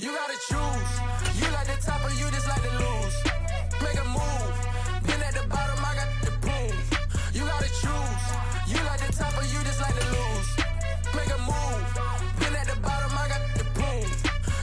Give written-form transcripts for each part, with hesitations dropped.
You gotta choose. You like the top or you just like to lose. Make a move. Been at the bottom, I got the prove. You gotta choose. You like the top or you just like to lose. Make a move. Been at the bottom, I got the prove.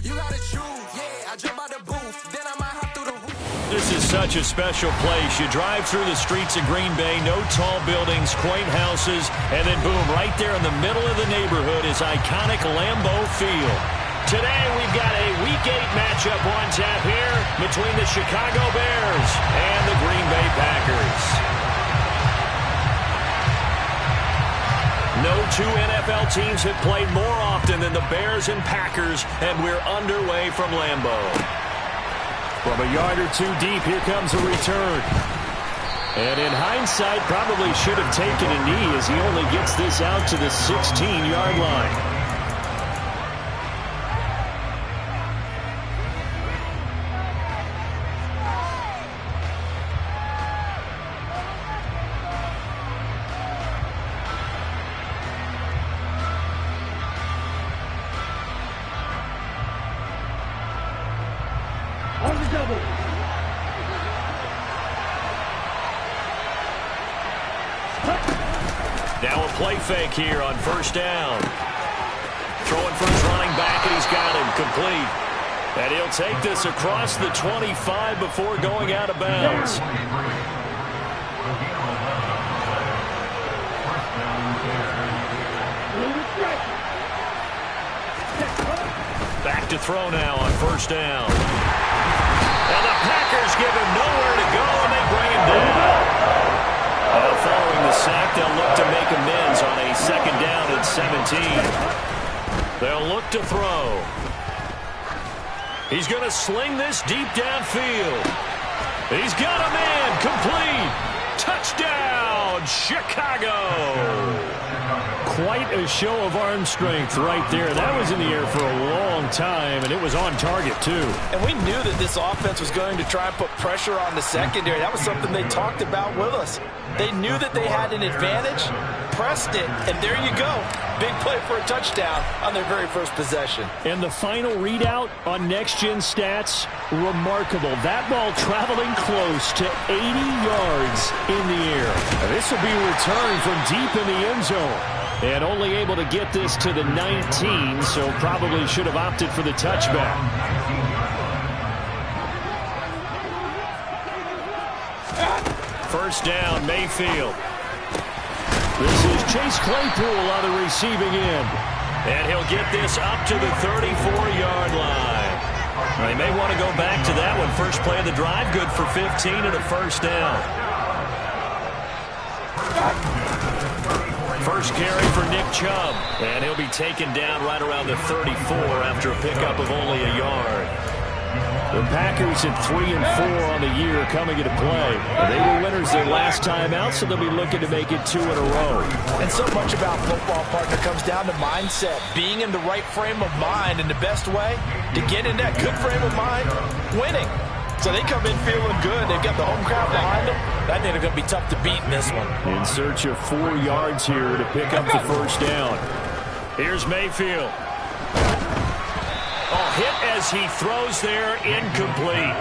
You gotta choose. Yeah, I jump out the booth. Then I might hop through the roof. This is such a special place. You drive through the streets of Green Bay, no tall buildings, quaint houses, and then boom, right there in the middle of the neighborhood is iconic Lambeau Field. Today we've got a Week 8 matchup on tap here between the Chicago Bears and the Green Bay Packers. No two NFL teams have played more often than the Bears and Packers, and we're underway from Lambeau. From a yard or two deep, here comes a return. And in hindsight, probably should have taken a knee as he only gets this out to the 16-yard line. Now a play fake here on first down. Throwing for his running back, and he's got him complete. And he'll take this across the 25 before going out of bounds. Back to throw now on first down. And the Packers give him nowhere to go, and they bring him down. Now following the sack, they'll look to make amends on a second down at 17. They'll look to throw. He's going to sling this deep downfield. He's got a man complete. Touchdown, Chicago. Quite a show of arm strength right there. That was in the air for a long time, and it was on target, too. And we knew that this offense was going to try and put pressure on the secondary. That was something they talked about with us. They knew that they had an advantage, pressed it, and there you go. Big play for a touchdown on their very first possession. And the final readout on next-gen stats, remarkable. That ball traveling close to 80 yards in the air. And this will be a return from deep in the end zone. And only able to get this to the 19, so probably should have opted for the touchback. First down, Mayfield. This is Chase Claypool on the receiving end. And he'll get this up to the 34-yard line. They may want to go back to that one. First play of the drive, good for 15 and a first down. First carry for Nick Chubb. And he'll be taken down right around the 34 after a pickup of only a yard. The Packers at 3-4 on the year coming into play. They were winners their last time out, so they'll be looking to make it 2 in a row. And so much about football, partner, comes down to mindset. Being in the right frame of mind, and the best way to get in that good frame of mind, winning. So they come in feeling good. They've got the home crowd behind them. I think they're going to be tough to beat in this one. In search of 4 yards here to pick up the first down. Here's Mayfield. Hit as he throws there, incomplete.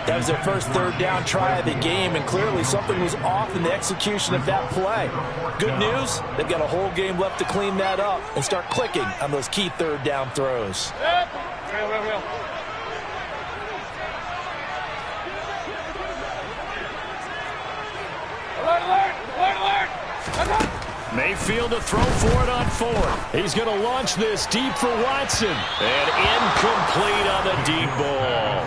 That was their first third down try of the game, and clearly something was off in the execution of that play. Good news, they've got a whole game left to clean that up and start clicking on those key third down throws. Mayfield to throw for it on 4th. He's going to launch this deep for Watson. And incomplete on the deep ball.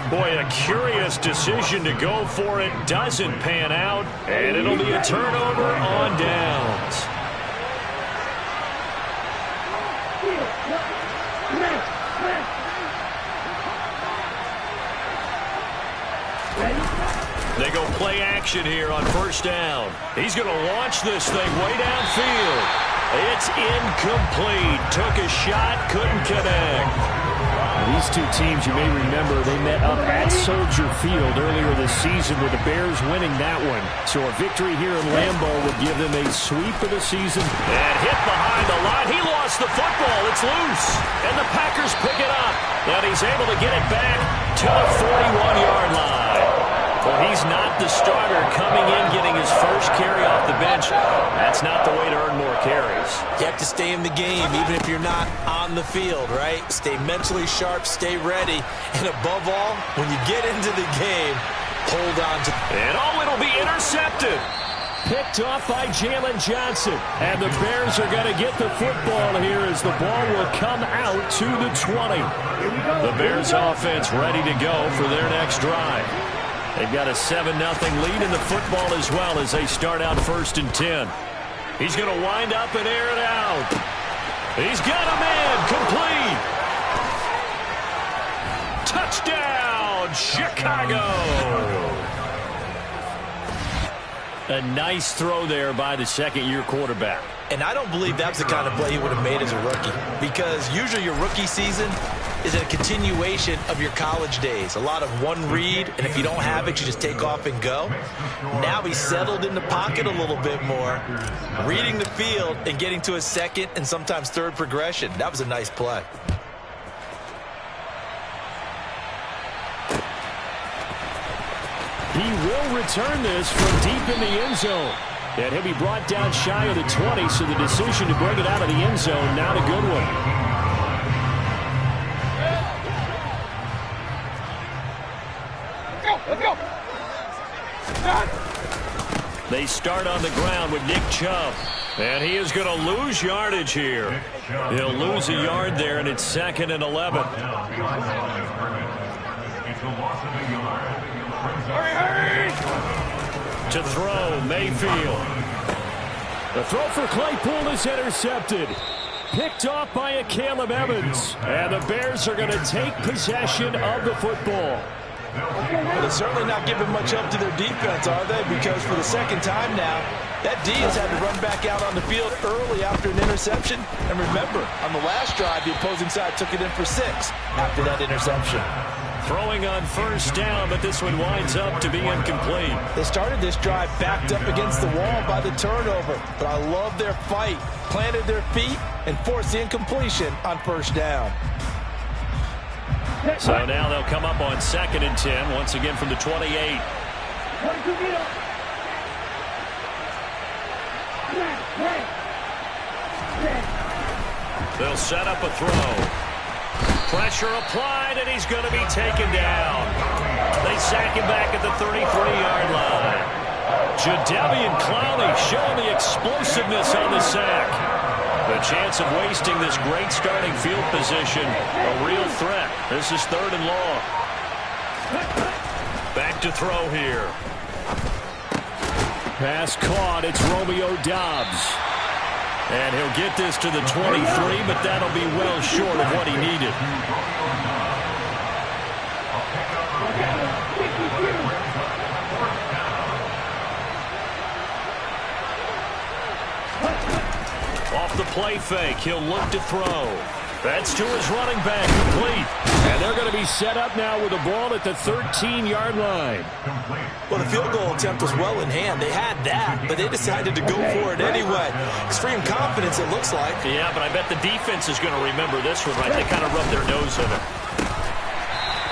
Boy, a curious decision to go for it. Doesn't pan out. And it'll be a turnover on downs. They go play action here on first down. He's going to launch this thing way downfield. It's incomplete. Took a shot, couldn't connect. These two teams, you may remember, they met up at Soldier Field earlier this season with the Bears winning that one. So a victory here in Lambeau would give them a sweep of the season. And hit behind the line. He lost the football. It's loose. And the Packers pick it up. Now the he's able to get it back to the 41-yard line. Well, he's not the starter coming in, getting his first carry off the bench. That's not the way to earn more carries. You have to stay in the game, even if you're not on the field, right? Stay mentally sharp, stay ready, and above all, when you get into the game, hold on to. And it'll be intercepted. Picked off by Jalen Johnson. And the Bears are going to get the football here as the ball will come out to the 20. The Bears offense ready to go for their next drive. They've got a 7-0 lead in the football as well as they start out 1st and 10. He's going to wind up and air it out. He's got a man complete. Touchdown, Chicago. A nice throw there by the second-year quarterback. And I don't believe that's the kind of play he would have made as a rookie, because usually your rookie season is a continuation of your college days. A lot of one read, and if you don't have it, you just take off and go. Now he's settled in the pocket a little bit more, reading the field and getting to a second and sometimes third progression. That was a nice play. He will return this from deep in the end zone. And he'll be brought down shy of the 20, so the decision to bring it out of the end zone, not a good one. Let's go. They start on the ground with Nick Chubb. And he is going to lose yardage here. He'll lose a yard there, and it's 2nd and 11. To throw, Mayfield. The throw for Claypool is intercepted. Picked off by a Caleb Evans. And the Bears are going to take possession of the football. Well, they're certainly not giving much help to their defense, are they? Because for the second time now, that D has had to run back out on the field early after an interception. And remember, on the last drive, the opposing side took it in for 6 after that interception. Throwing on 1st down, but this one winds up to be incomplete. They started this drive backed up against the wall by the turnover, but I love their fight. Planted their feet and forced the incompletion on 1st down. So now they'll come up on 2nd and 10, once again from the 28. They'll set up a throw. Pressure applied, and he's going to be taken down. They sack him back at the 33-yard line. Jadeveon Clowney showing the explosiveness on the sack. The chance of wasting this great starting field position, a real threat. This is 3rd and long. Back to throw here. Pass caught. It's Romeo Doubs. And he'll get this to the 23, but that'll be well short of what he needed. Off the play fake, he'll look to throw. That's to his running back, complete. And they're going to be set up now with the ball at the 13-yard line. Well, the field goal attempt was well in hand. They had that, but they decided to go for it anyway. Extreme confidence, it looks like. Yeah, but I bet the defense is going to remember this one, right? They kind of rub their nose in it.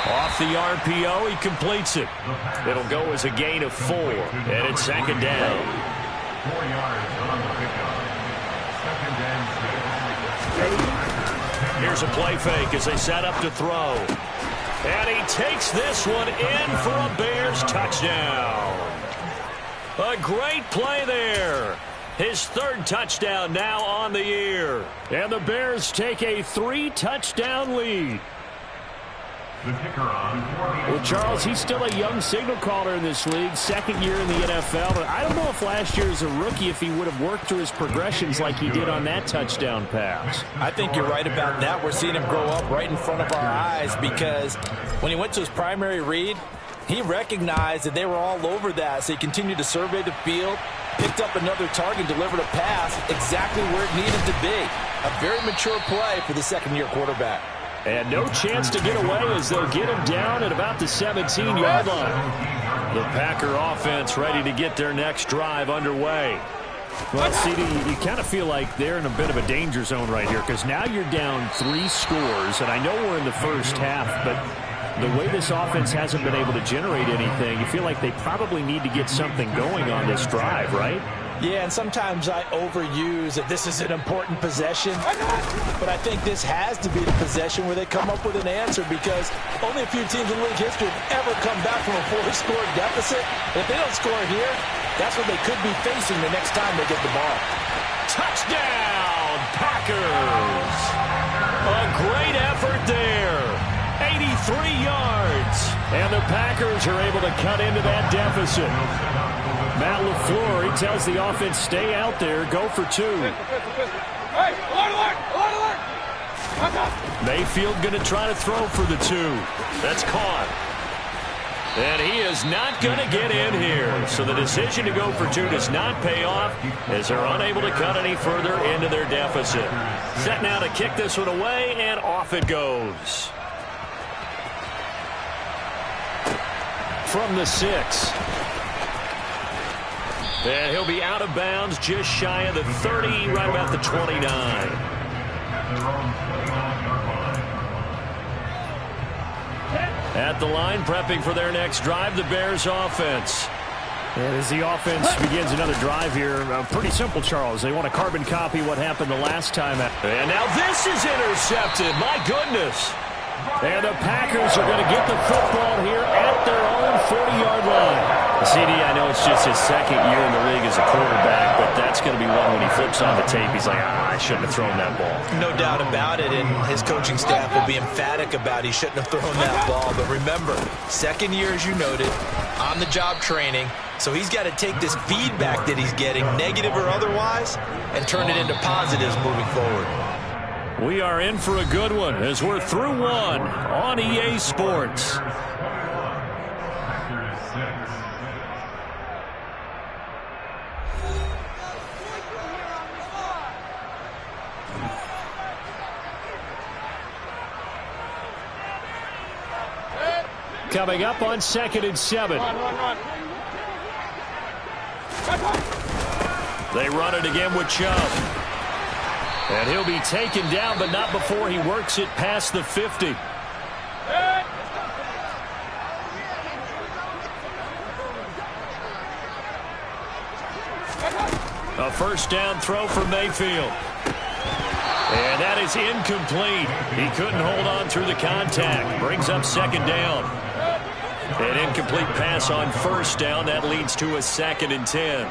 Off the RPO, he completes it. It'll go as a gain of 4, and it's 2nd down. 4 yards on the pickup. 2nd and 6. Here's a play fake as they set up to throw. And he takes this one in for a Bears touchdown. A great play there. His 3rd touchdown now on the year. And the Bears take a 3-touchdown lead. The kicker on. Well, Charles, he's still a young signal caller in this league, 2nd year in the NFL. But I don't know if last year as a rookie, if he would have worked through his progressions like he did on that touchdown pass. I think you're right about that. We're seeing him grow up right in front of our eyes, because when he went to his primary read, he recognized that they were all over that. So he continued to survey the field, picked up another target, delivered a pass exactly where it needed to be. A very mature play for the 2nd-year quarterback. And no chance to get away as they'll get him down at about the 17-yard line. The Packer offense ready to get their next drive underway. Well, CD, you kind of feel like they're in a bit of a danger zone right here because now you're down 3 scores, and I know we're in the first half, but the way this offense hasn't been able to generate anything, you feel like they probably need to get something going on this drive, right? Yeah, and sometimes I overuse that this is an important possession, but I think this has to be the possession where they come up with an answer because only a few teams in league history have ever come back from a 4-score deficit. And if they don't score here, that's what they could be facing the next time they get the ball. Touchdown, Packers! A great effort there. 83 yards. And the Packers are able to cut into that deficit. Matt LaFleur, he tells the offense, stay out there, go for 2. Hey, alert! Mayfield going to try to throw for the 2. That's caught. And he is not going to get in here. So the decision to go for 2 does not pay off as they're unable to cut any further into their deficit. Set now to kick this one away, and off it goes. From the 6. And he'll be out of bounds just shy of the 30, right about the 29. At the line, prepping for their next drive, the Bears offense. And as the offense begins another drive here, pretty simple, Charles. They want to carbon copy what happened the last time. And now this is intercepted. My goodness. And the Packers are going to get the football here at their own 40-yard line. CD, I know it's just his second year in the league as a quarterback, but that's going to be one when he flips on the tape. He's like, I shouldn't have thrown that ball. No doubt about it, and his coaching staff will be emphatic about he shouldn't have thrown that ball. But remember, second year, as you noted, on-the-job training, so he's got to take this feedback that he's getting, negative or otherwise, and turn it into positives moving forward. We are in for a good one as we're through one on EA Sports. Coming up on 2nd and 7. Run. They run it again with Chubb. And he'll be taken down, but not before he works it past the 50. A first down throw for Mayfield. And that is incomplete. He couldn't hold on through the contact. Brings up 2nd down. An incomplete pass on 1st down. That leads to a 2nd and 10.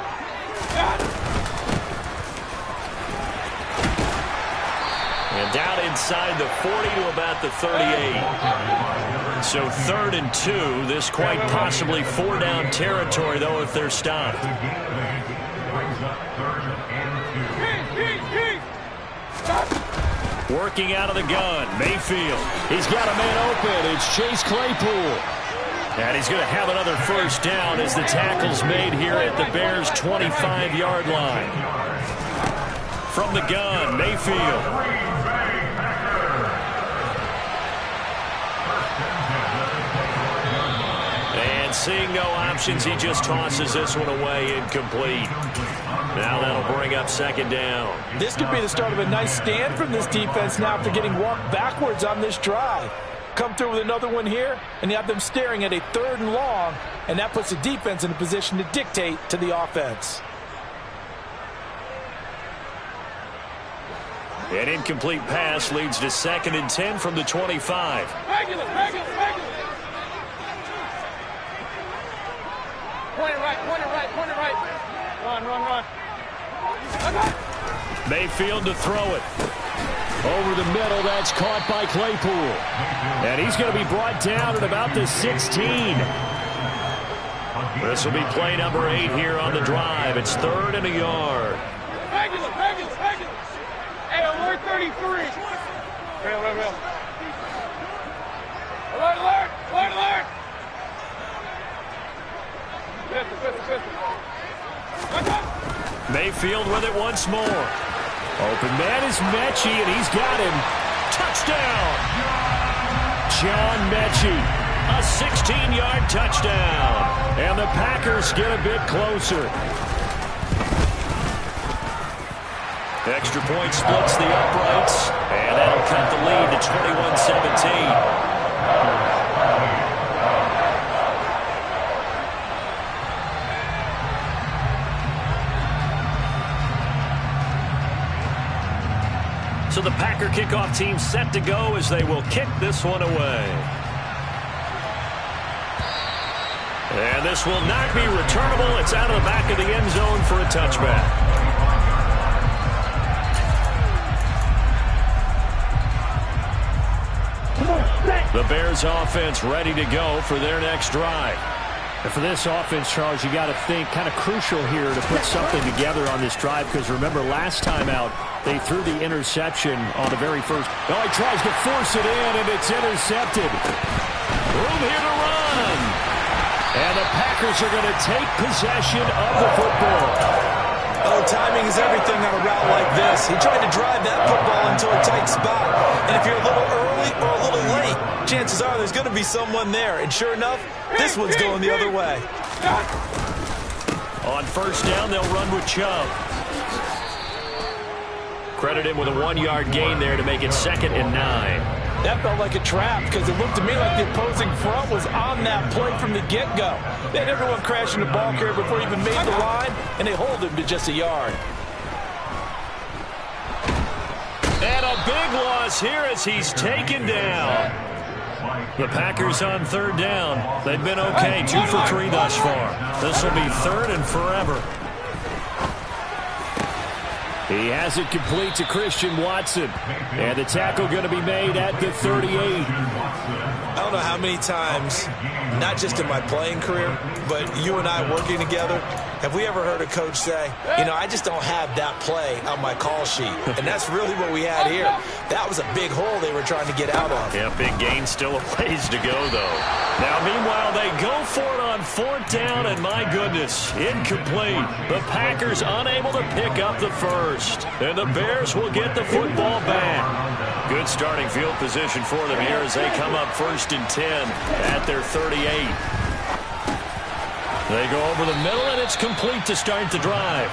And down inside the 40 to about the 38. So 3rd and 2. This quite possibly 4-down territory, though, if they're stopped. Working out of the gun, Mayfield. He's got a man open. It's Chase Claypool. And he's going to have another first down as the tackle's made here at the Bears' 25-yard line. From the gun, Mayfield. And seeing no options, he just tosses this one away, incomplete. Now that'll bring up 2nd down. This could be the start of a nice stand from this defense now after getting walked backwards on this drive. Come through with another one here, and you have them staring at a 3rd and long, and that puts the defense in a position to dictate to the offense. An incomplete pass leads to 2nd and 10 from the 25. Regular. Point it right. Run. Mayfield to throw it. Over the middle, that's caught by Claypool. And he's going to be brought down at about the 16. This will be play number 8 here on the drive. It's 3rd and a yard. Regular. Hey, alert 33. Real. Alert. Mayfield with it once more. Open man is Mechie, and he's got him. Touchdown! John Mechie, a 16-yard touchdown. And the Packers get a bit closer. Extra point splits the uprights, and that'll cut the lead to 21-17. So the Packer kickoff team set to go as they will kick this one away. And this will not be returnable. It's out of the back of the end zone for a touchback. The Bears offense ready to go for their next drive. And for this offense, Charles, you got to think kind of crucial here to put something together on this drive, because remember last time out they threw the interception on the very first. Oh, he tries to force it in, and it's intercepted. Room here to run. And the Packers are going to take possession of the football. Oh, timing is everything on a route like this. He tried to drive that football into a tight spot. And if you're a little early or a little late, chances are there's going to be someone there. And sure enough, this one's going the other way. On first down, they'll run with Chubb. Credit him with a 1-yard gain there to make it 2nd and 9. That felt like a trap because it looked to me like the opposing front was on that play from the get-go. They had everyone crashing the ball carrier before he even made the line, and they hold him to just a yard. And a big loss here as he's taken down. The Packers on 3rd down. They've been okay, 2 for 3 thus far. This will be 3rd and forever. He has it complete to Christian Watson. And the tackle going to be made at the 38. I don't know how many times, not just in my playing career, but you and I working together, have we ever heard a coach say, you know, I just don't have that play on my call sheet. And that's really what we had here. That was a big hole they were trying to get out of. Yeah, big gain, still a ways to go, though. Now, meanwhile, they go for it on 4th down, and my goodness, incomplete. The Packers unable to pick up the first. And the Bears will get the football back. Good starting field position for them here as they come up 1st and 10 at their 38. They go over the middle, and it's complete to start the drive.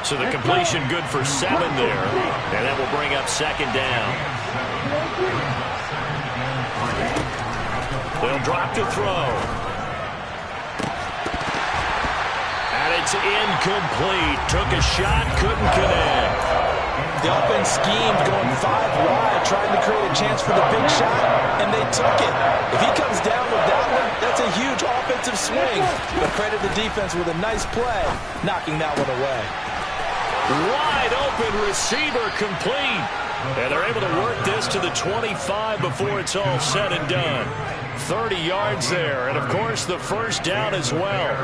So the completion good for 7 there, and that will bring up 2nd down. They'll drop to throw. And it's incomplete. Took a shot, couldn't connect. The offense schemed going 5 wide, trying to create a chance for the big shot, and they took it. If he comes down with that one, that's a huge offensive swing. But credit the defense with a nice play, knocking that one away. Wide open receiver complete. And they're able to work this to the 25 before it's all said and done. 30 yards there, and of course the first down as well.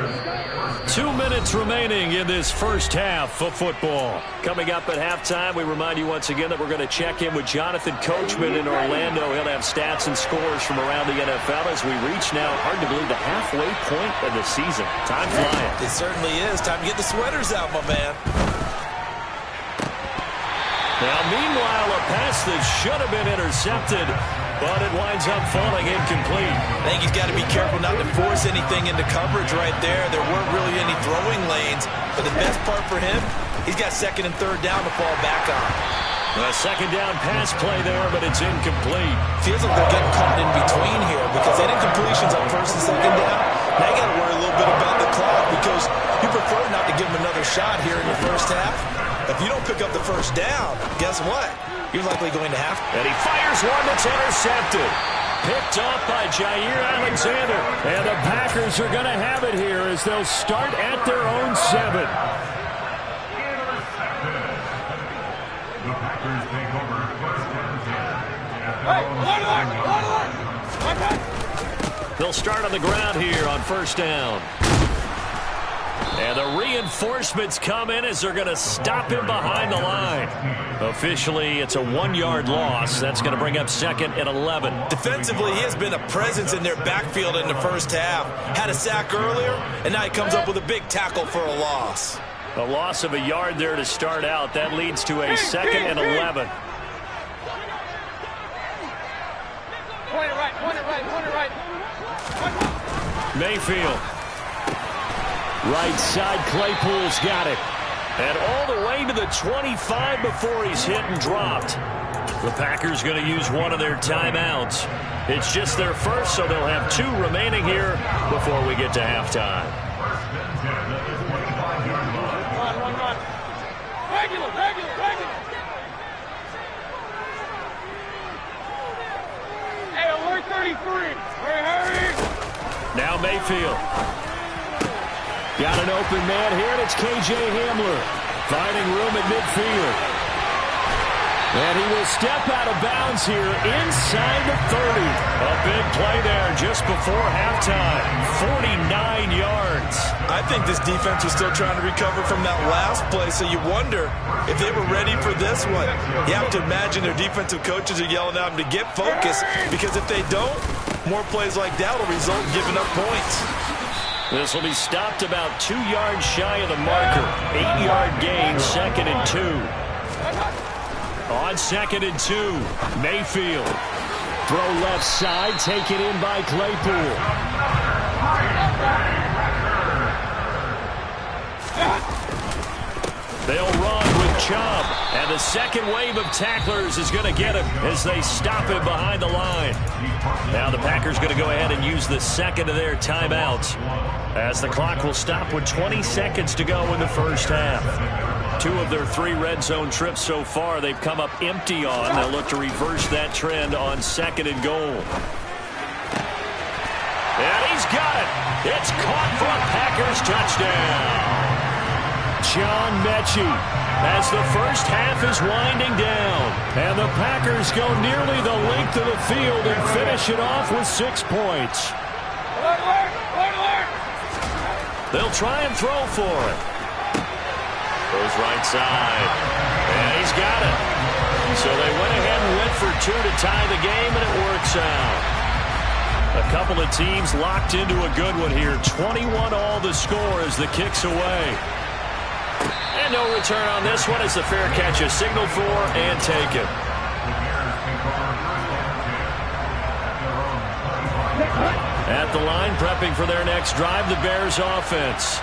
2 minutes remaining in this first half of football. Coming up at halftime, we remind you once again that we're going to check in with Jonathan Coachman in Orlando. He'll have stats and scores from around the NFL as we reach now, hard to believe, the halfway point of the season. Time flying. It certainly is. Time to get the sweaters out, my man. Now, meanwhile, a pass that should have been intercepted, but it winds up falling incomplete. I think he's got to be careful not to force anything into coverage right there. There weren't really any throwing lanes, but the best part for him, he's got 2nd and 3rd down to fall back on. A 2nd down pass play there, but it's incomplete. Feels like they're getting caught in between here because they had incompletions on 1st and 2nd down. Now you got to worry a little bit about the clock because you prefer not to give him another shot here in the first half. If you don't pick up the first down, guess what? You're likely going to have to. And he fires one that's intercepted. Picked off by Jair Alexander. And the Packers are going to have it here as they'll start at their own 7. The Packers take over 1st and 10. They'll start on the ground here on 1st down. And the reinforcements come in as they're going to stop him behind the line. Officially, it's a 1-yard loss. That's going to bring up 2nd and 11. Defensively, he has been a presence in their backfield in the first half. Had a sack earlier, and now he comes up with a big tackle for a loss. A loss of a yard there to start out. That leads to a 2nd and 11. Point it right, point it right, point it right. Mayfield. Right side, Claypool's got it. And all the way to the 25 before he's hit and dropped. The Packers going to use one of their timeouts. It's just their first, so they'll have 2 remaining here before we get to halftime. Run. Regular. Hey, alert 33. Hurry. Now Mayfield. Got an open man here, and it's K.J. Hamler. Finding room at midfield. And he will step out of bounds here inside the 30. A big play there just before halftime. 49 yards. I think this defense was still trying to recover from that last play, so you wonder if they were ready for this one. You have to imagine their defensive coaches are yelling at them to get focused, because if they don't, more plays like that will result in giving up points. This will be stopped about 2 yards shy of the marker. 8-yard gain, 2nd and 2. On 2nd and 2, Mayfield. Throw left side, taken in by Claypool. They'll run with Chubb. And the second wave of tacklers is going to get him as they stop him behind the line. Now the Packers going to go ahead and use the second of their timeouts, as the clock will stop with 20 seconds to go in the first half. 2 of their 3 red zone trips so far they've come up empty on. They'll look to reverse that trend on 2nd and goal. And he's got it. It's caught for a Packers touchdown. John Mechie as the first half is winding down. And the Packers go nearly the length of the field and finish it off with 6 points. They'll try and throw for it. Goes right side. And he's got it. So they went ahead and went for 2 to tie the game, and it works out. A couple of teams locked into a good one here. 21 all the score as the kick's away. And no return on this one as the fair catch is signaled for and taken. At the line, prepping for their next drive, the Bears offense.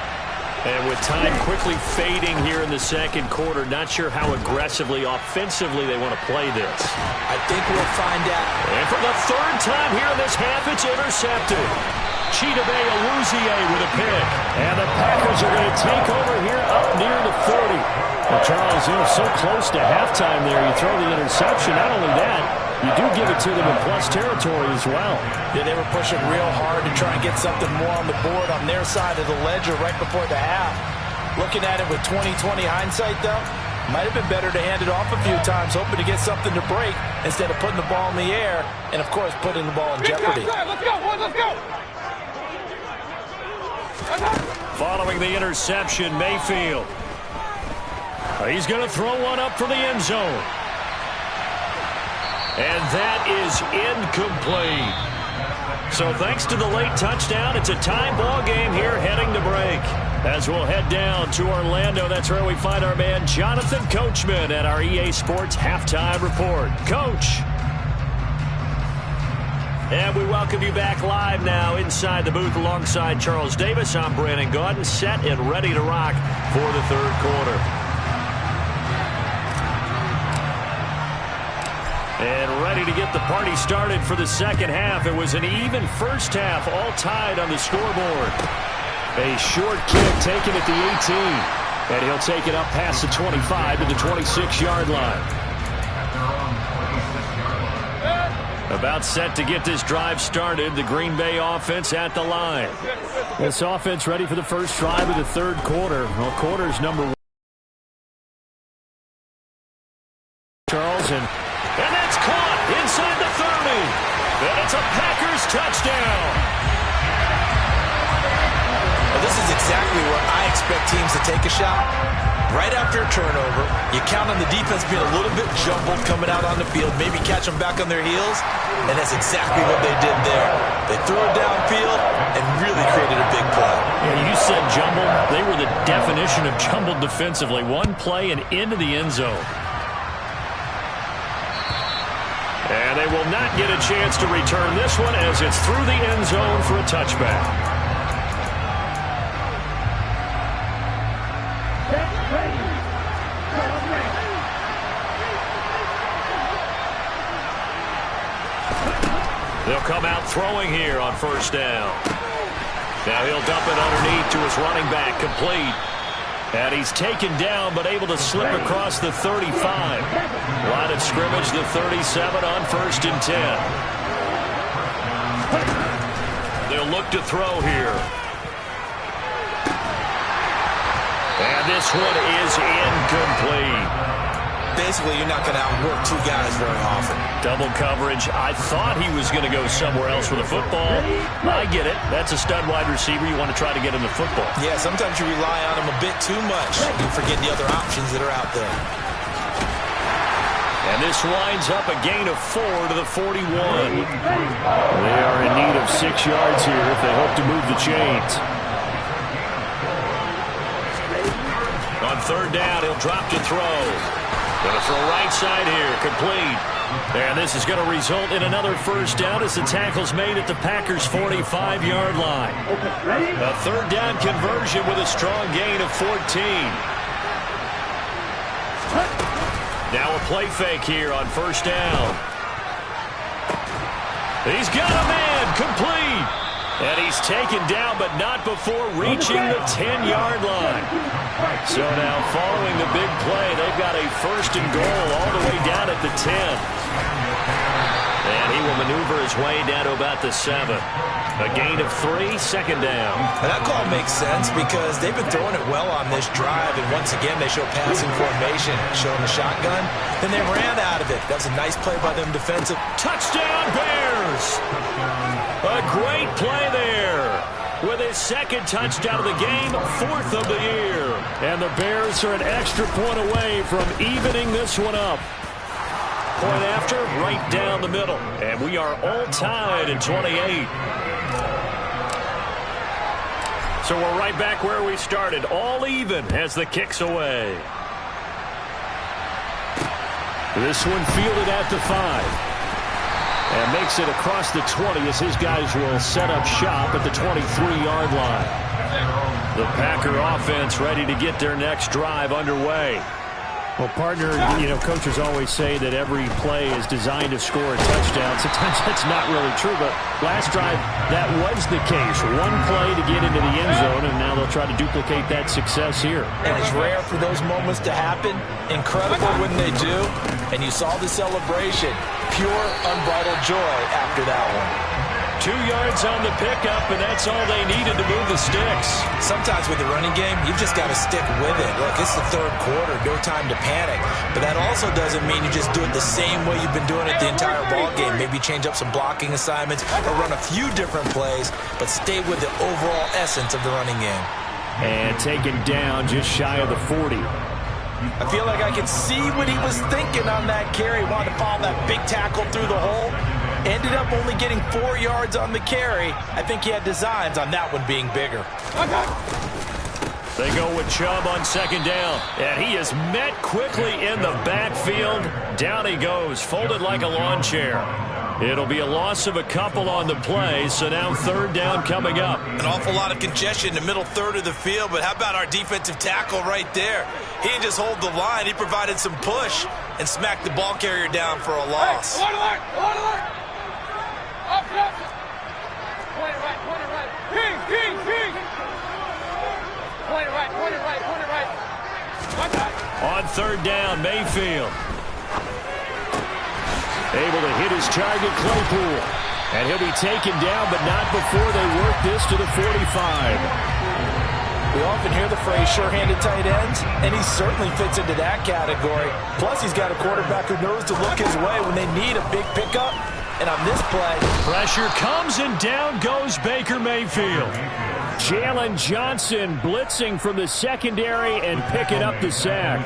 And with time quickly fading here in the second quarter, not sure how aggressively, offensively they want to play this. I think we'll find out. And for the 3rd time here in this half, it's intercepted. Chidobe Awuzie with a pick. And the Packers are going to take over here up near the 40. Well, Charles, you're so close to halftime there. You throw the interception. Not only that, you do give it to them in plus territory as well. Yeah, they were pushing real hard to try and get something more on the board on their side of the ledger right before the half. Looking at it with 20/20 hindsight, though, might have been better to hand it off a few times, hoping to get something to break instead of putting the ball in the air and, of course, putting the ball in jeopardy. Let's go, boys, let's go. Following the interception, Mayfield. He's going to throw one up for the end zone. And that is incomplete. So thanks to the late touchdown, it's a tie ball game here heading to break. As we'll head down to Orlando, that's where we find our man Jonathan Coachman at our EA Sports Halftime Report. Coach. And we welcome you back live now inside the booth alongside Charles Davis. I'm Brandon Gaudin, set and ready to rock for the 3rd quarter. And ready to get the party started for the second half. It was an even first half, all tied on the scoreboard. A short kick taken at the 18. And he'll take it up past the 25 to the 26-yard line. About set to get this drive started. The Green Bay offense at the line. This offense ready for the first drive of the 3rd quarter. Well, quarter's number 1. Charles, and that's caught inside the 30. And it's a Packers touchdown. Well, this is exactly where I expect teams to take a shot. Right after a turnover, you count on the defense being a little bit jumbled coming out on the field, maybe catch them back on their heels, and that's exactly what they did there. They threw it downfield and really created a big play. Yeah, you said jumbled. They were the definition of jumbled defensively. One play and into the end zone. And they will not get a chance to return this one as it's through the end zone for a touchback. They'll come out throwing here on first down. Now he'll dump it underneath to his running back, complete. And he's taken down, but able to slip across the 35. Line of scrimmage, the 37 on 1st and 10. They'll look to throw here. And this one is incomplete. Basically, you're not going to outwork two guys very often. Double coverage. I thought he was going to go somewhere else with the football. I get it. That's a stud wide receiver. You want to try to get him the football. Yeah, sometimes you rely on him a bit too much. You forget the other options that are out there. And this winds up a gain of 4 to the 41. They are in need of 6 yards here if they hope to move the chains. On 3rd down, he'll drop to throw. Going to throw right side here, complete. And this is going to result in another 1st down as the tackle's made at the Packers' 45-yard line. A 3rd down conversion with a strong gain of 14. Now a play fake here on 1st down. He's got a man, complete. And he's taken down, but not before reaching the 10-yard line. So now, following the big play, they've got a 1st and goal all the way down at the 10. And he will maneuver his way down to about the 7. A gain of 3, 2nd down. And that call makes sense because they've been throwing it well on this drive, and once again, they show passing formation, showing the shotgun. Then they ran out of it. That was a nice play by them defensive. Touchdown, Bears! A great play there. With his 2nd touchdown of the game, 4th of the year. And the Bears are an extra point away from evening this one up. Point after, right down the middle. And we are all tied at 28. So we're right back where we started. All even as the kick's away. This one fielded at the 5. And makes it across the 20 as his guys will set up shop at the 23-yard line. The Packer offense ready to get their next drive underway. Well, partner, coaches always say that every play is designed to score a touchdown. Sometimes that's not really true, but last drive, that was the case. One play to get into the end zone, and now they'll try to duplicate that success here. And it's rare for those moments to happen. Incredible when they do. And you saw the celebration. Pure, unbridled joy after that one. 2 yards on the pickup, and that's all they needed to move the sticks. Sometimes with the running game, you've just got to stick with it. Look, it's the 3rd quarter, no time to panic. But that also doesn't mean you just do it the same way you've been doing it the entire ball game. Maybe change up some blocking assignments or run a few different plays, but stay with the overall essence of the running game. And taken down just shy of the 40. I feel like I can see what he was thinking on that carry. Wanted to follow that big tackle through the hole. Ended up only getting 4 yards on the carry. I think he had designs on that one being bigger. They go with Chubb on 2nd down. And he is met quickly in the backfield. Down he goes, folded like a lawn chair. It'll be a loss of a couple on the play, so now 3rd down coming up. An awful lot of congestion in the middle 3rd of the field, but how about our defensive tackle right there? He didn't just hold the line, he provided some push and smacked the ball carrier down for a loss. Hey, alert! Up. Point it right. King. Point it right. On 3rd down, Mayfield. Able to hit his target, Claypool. And he'll be taken down, but not before they work this to the 45. We often hear the phrase sure-handed tight ends, and he certainly fits into that category. Plus, he's got a quarterback who knows to look his way when they need a big pickup. And on this play, pressure comes and down goes Baker Mayfield. Jalen Johnson blitzing from the secondary and picking up the sack.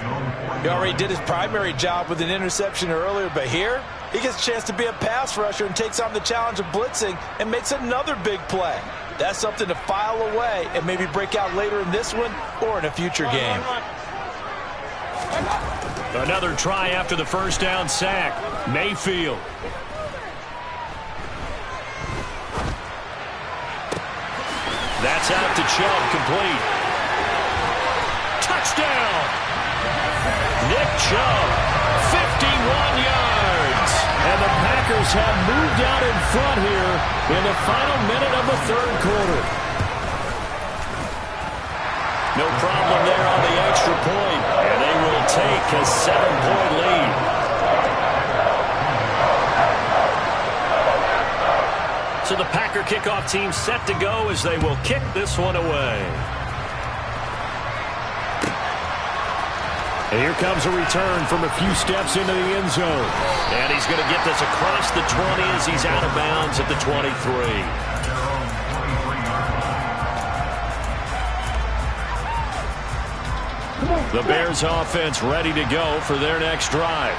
He already did his primary job with an interception earlier, but here he gets a chance to be a pass rusher and takes on the challenge of blitzing and makes another big play. That's something to file away and maybe break out later in this one or in a future game. Another try after the 1st down sack. Mayfield. That's out to Chubb, complete. Touchdown! Nick Chubb, 51 yards. And the Packers Packers have moved out in front here in the final minute of the third quarter. No problem there on the extra point, and they will take a 7-point lead. So the Packer kickoff team set to go as they will kick this one away. And here comes a return from a few steps into the end zone. And he's going to get this across the 20 as he's out of bounds at the 23. The Bears offense ready to go for their next drive.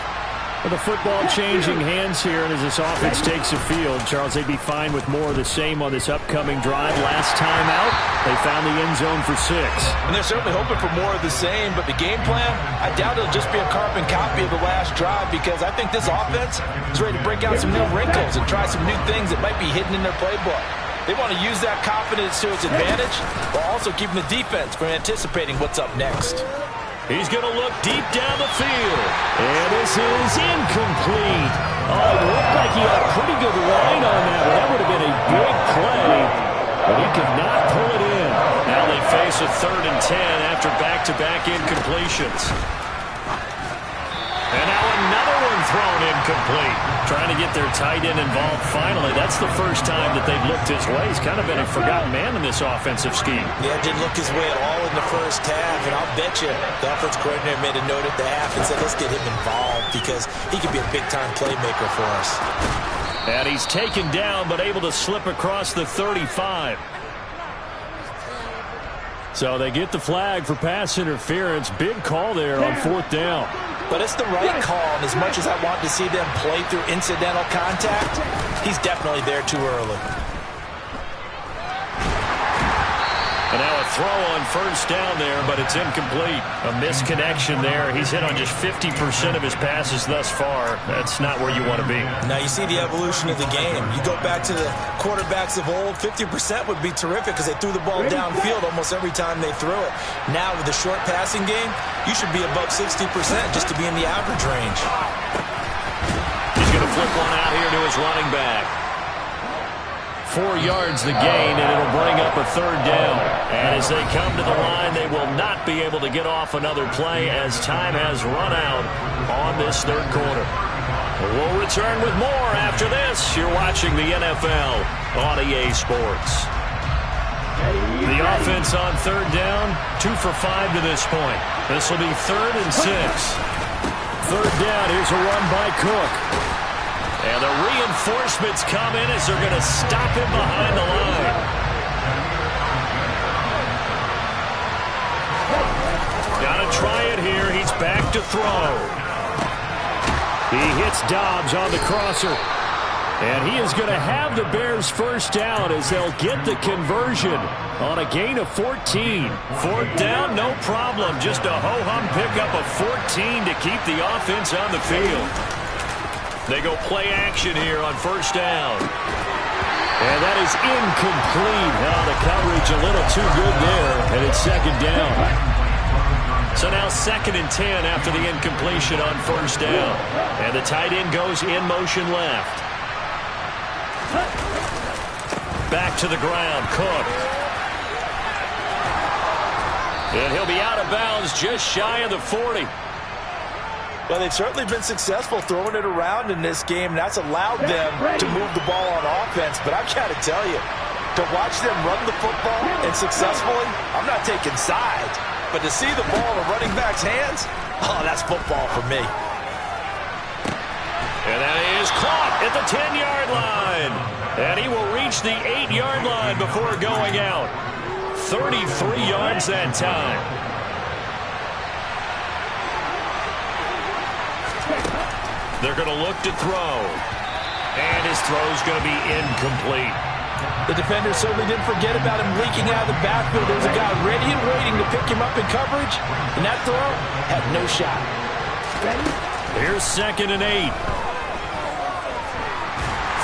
Well, the football changing hands here, and as this offense takes the field, Charles, they'd be fine with more of the same on this upcoming drive. Last time out, they found the end zone for 6. And they're certainly hoping for more of the same, but the game plan, I doubt it'll just be a carbon copy of the last drive, because I think this offense is ready to break out some new wrinkles and try some new things that might be hidden in their playbook. They want to use that confidence to its advantage, while also keeping the defense from anticipating what's up next. He's going to look deep down the field. And this is incomplete. Oh, it looked like he had a pretty good line on that one. That would have been a big play, but he could not pull it in. Now they face a 3rd and 10 after back-to-back incompletions. And now another one thrown incomplete. Trying to get their tight end involved finally. That's the first time that they've looked his way. He's kind of been a forgotten man in this offensive scheme. Yeah, didn't look his way at all in the first half, and I'll bet you the offense coordinator made a note at the half and said, let's get him involved because he could be a big-time playmaker for us. And he's taken down but able to slip across the 35. So they get the flag for pass interference. Big call there on 4th down. But it's the right call, and as much as I want to see them play through incidental contact, he's definitely there too early. And now a throw on 1st down there, but it's incomplete. A misconnection there. He's hit on just 50% of his passes thus far. That's not where you want to be. Now you see the evolution of the game. You go back to the quarterbacks of old, 50% would be terrific because they threw the ball downfield almost every time they threw it. Now with the short passing game, you should be above 60% just to be in the average range. He's going to flip one out here to his running back. 4 yards the gain, and it'll bring up a 3rd down. And as they come to the line, they will not be able to get off another play as time has run out on this 3rd quarter. We'll return with more after this. You're watching the NFL on EA Sports. The offense on 3rd down, 2 for 5 to this point. This will be 3rd and 6. 3rd down, here's a run by Cook. And the reinforcements come in as they're going to stop him behind the line. Got to try it here. He's back to throw. He hits Dobbs on the crosser. And he is going to have the Bears 1st down as they'll get the conversion on a gain of 14. 4th down, no problem. Just a ho-hum pickup of 14 to keep the offense on the field. They go play action here on 1st down. And that is incomplete. Oh, the coverage a little too good there, and it's 2nd down. So now 2nd and 10 after the incompletion on 1st down. And the tight end goes in motion left. Back to the ground, Cook. And he'll be out of bounds just shy of the 40. Well, they've certainly been successful throwing it around in this game, and that's allowed them to move the ball on offense. But I've got to tell you, to watch them run the football and successfully, I'm not taking sides. But to see the ball in a running back's hands, oh, that's football for me. And that is caught at the 10-yard line. And he will reach the 8-yard line before going out. 33 yards that time. They're going to look to throw. And his throw's going to be incomplete. The defender certainly didn't forget about him leaking out of the backfield. There's a guy ready and waiting to pick him up in coverage. And that throw had no shot. Here's 2nd and 8.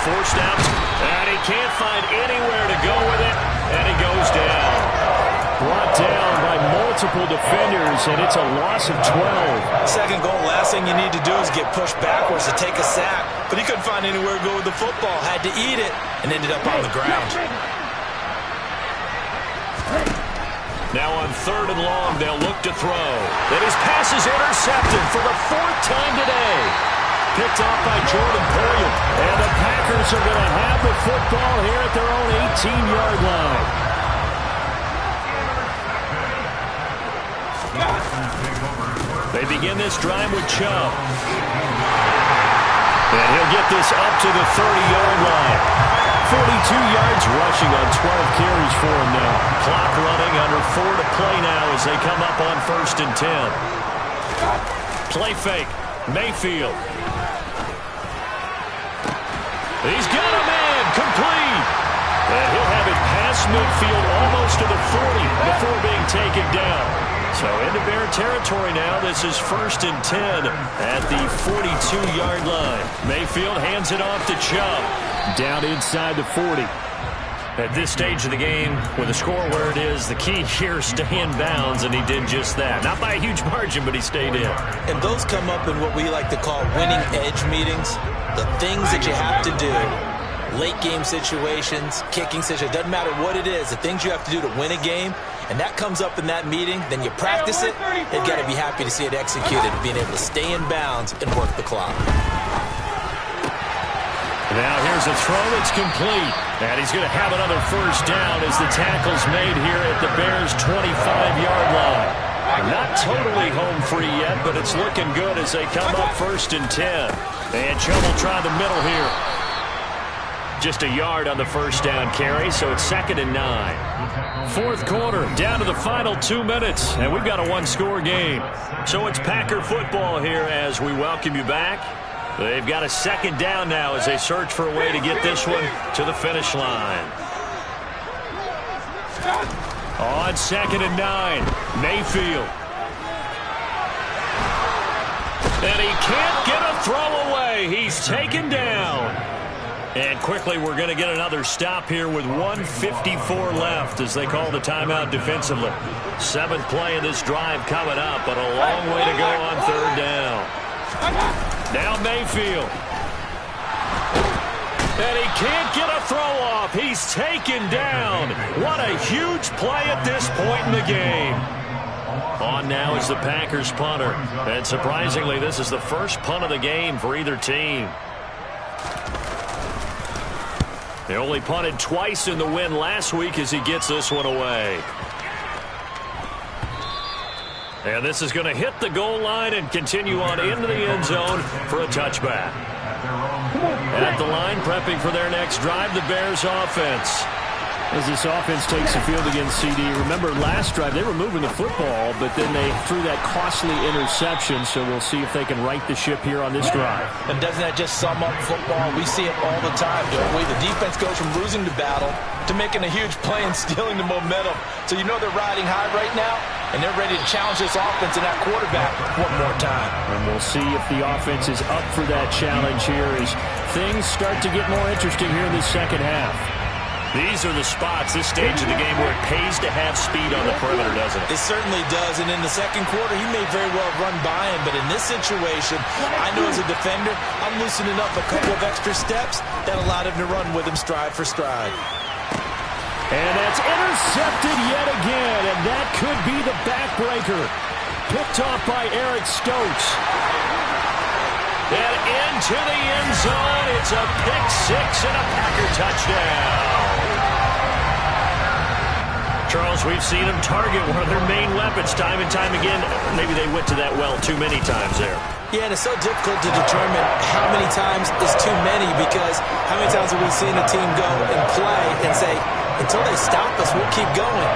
Forced out. And he can't find anywhere to go with it. And he goes down. Brought down by multiple multiple defenders, and it's a loss of 12. Second goal, last thing you need to do is get pushed backwards to take a sack. But he couldn't find anywhere to go with the football, had to eat it, and ended up on the ground. Now on 3rd and long, they'll look to throw. And his pass is intercepted for the 4th time today. Picked off by Jordan Poyer. And the Packers are going to have the football here at their own 18-yard line. They begin this drive with Chubb. And he'll get this up to the 30-yard line. 42 yards rushing on 12 carries for him now. Clock running, under 4 to play now as they come up on 1st and 10. Play fake. Mayfield. He's got a man. Complete. And he'll have it past midfield almost to the 40 before being taken down. So into Bear territory now. This is 1st and 10 at the 42-yard line. Mayfield hands it off to Chubb. Down inside the 40. At this stage of the game, with the score where it is, the key here is stay in bounds, and he did just that. Not by a huge margin, but he stayed in. And those come up in what we like to call winning edge meetings. The things that you have to do, late game situations, kicking situations, doesn't matter what it is, the things you have to do to win a game, and that comes up in that meeting, then you practice it, you've got to be happy to see it executed, being able to stay in bounds and work the clock. Now here's a throw that's complete. And he's going to have another 1st down as the tackle's made here at the Bears' 25-yard line. Not totally home free yet, but it's looking good as they come up 1st and 10. And Chubb will try the middle here. Just a yard on the 1st down carry, so it's 2nd and 9. 4th quarter, down to the final 2 minutes, and we've got a 1-score game. So it's Packer football here as we welcome you back. They've got a 2nd down now as they search for a way to get this one to the finish line. On 2nd and 9, Mayfield. And he can't get a throw away. He's taken down. And quickly we're going to get another stop here with 1:54 left as they call the timeout defensively. 7th play of this drive coming up, but a long way to go on 3rd down. Now Mayfield. And he can't get a throw off. He's taken down. What a huge play at this point in the game. On now is the Packers punter. And surprisingly, this is the first punt of the game for either team. They only punted twice in the win last week as he gets this one away. And this is going to hit the goal line and continue on into the end zone for a touchback. At the line, prepping for their next drive, the Bears offense. As this offense takes the field against CD, remember last drive they were moving the football, but then they threw that costly interception, so we'll see if they can right the ship here on this drive. And doesn't that just sum up football? We see it all the time, don't we? The defense goes from losing the battle to making a huge play and stealing the momentum. So you know they're riding high right now, and they're ready to challenge this offense and that quarterback one more time. And we'll see if the offense is up for that challenge here as things start to get more interesting here in the second half. These are the spots, this stage of the game, where it pays to have speed on the perimeter, doesn't it? It certainly does, and in the second quarter, he may very well run by him, but in this situation, I know as a defender, I'm loosening up a couple of extra steps that allowed him to run with him stride for stride. And that's intercepted yet again, and that could be the backbreaker. Picked off by Eric Stokes. And into the end zone, it's a pick six and a Packer touchdown. Charles, we've seen them target one of their main weapons time and time again. Maybe they went to that well too many times there. Yeah, and it's so difficult to determine how many times is too many, because how many times have we seen a team go and play and say, until they stop us, we'll keep going.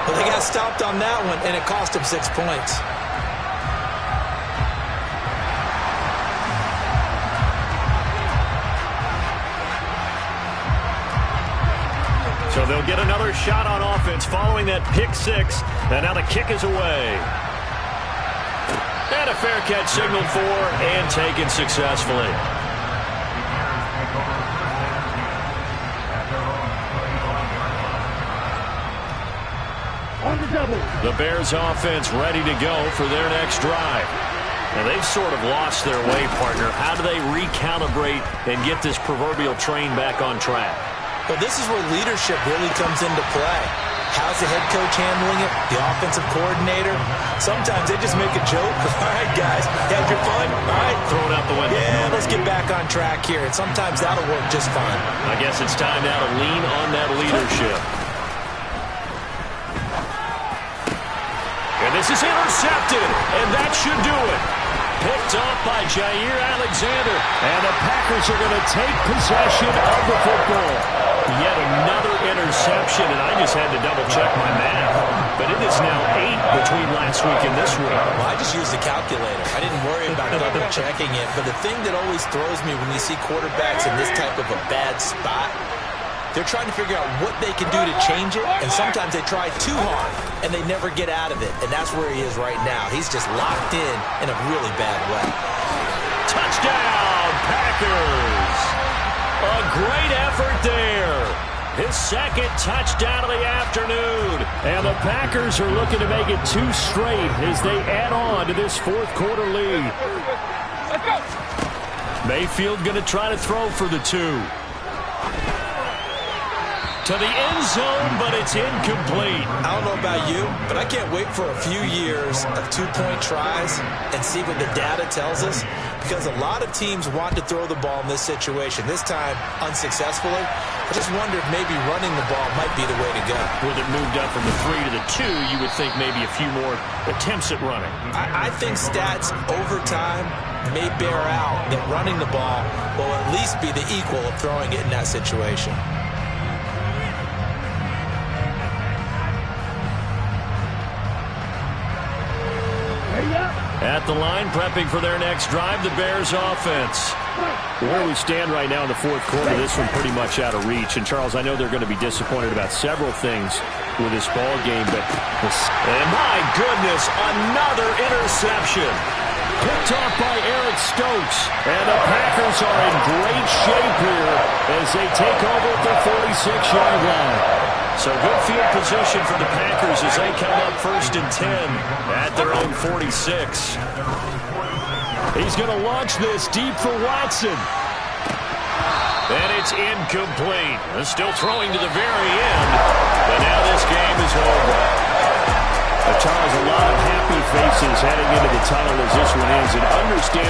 But they got stopped on that one, and it cost them 6 points. So they'll get another shot on offense following that pick six. And now the kick is away. And a fair catch signaled for and taken successfully. The Bears offense ready to go for their next drive. And they've sort of lost their way, partner. How do they recalibrate and get this proverbial train back on track? Well, this is where leadership really comes into play. How's the head coach handling it? The offensive coordinator? Sometimes they just make a joke. All right, guys, you had your fun? All right. Throw it out the window. Yeah, let's get back on track here. And sometimes that'll work just fine. I guess it's time now to lean on that leadership. And this is intercepted, and that should do it. Picked off by Jair Alexander. And the Packers are going to take possession of the football. Yet another interception, and I just had to double-check my math. But it is now 8 between last week and this week. Well, I just used the calculator. I didn't worry about double-checking it. But the thing that always throws me when you see quarterbacks in this type of a bad spot, they're trying to figure out what they can do to change it, and sometimes they try too hard, and they never get out of it. And that's where he is right now. He's just locked in a really bad way. Touchdown, Packers! A great effort there. His second touchdown of the afternoon. And the Packers are looking to make it 2 straight as they add on to this fourth quarter lead. Let's go. Mayfield going to try to throw for the 2. To the end zone, but it's incomplete. I don't know about you, but I can't wait for a few years of 2-point tries and see what the data tells us, because a lot of teams want to throw the ball in this situation. This time, unsuccessfully. I just wonder if maybe running the ball might be the way to go. With it moved up from the 3 to the 2, you would think maybe a few more attempts at running. I think stats over time may bear out that running the ball will at least be the equal of throwing it in that situation. At the line, prepping for their next drive, the Bears offense. Where we stand right now in the fourth quarter, this one pretty much out of reach. And, Charles, I know they're going to be disappointed about several things with this ball game, but and my goodness, another interception. Picked off by Eric Stokes. And the Packers are in great shape here as they take over at the 46-yard line. So good field position for the Packers as they come up 1st and 10 at their own 46. He's going to launch this deep for Watson. And it's incomplete. Still throwing to the very end. But now this game is over. Charles, a lot of happy faces heading into the tunnel as this one ends. And understandable.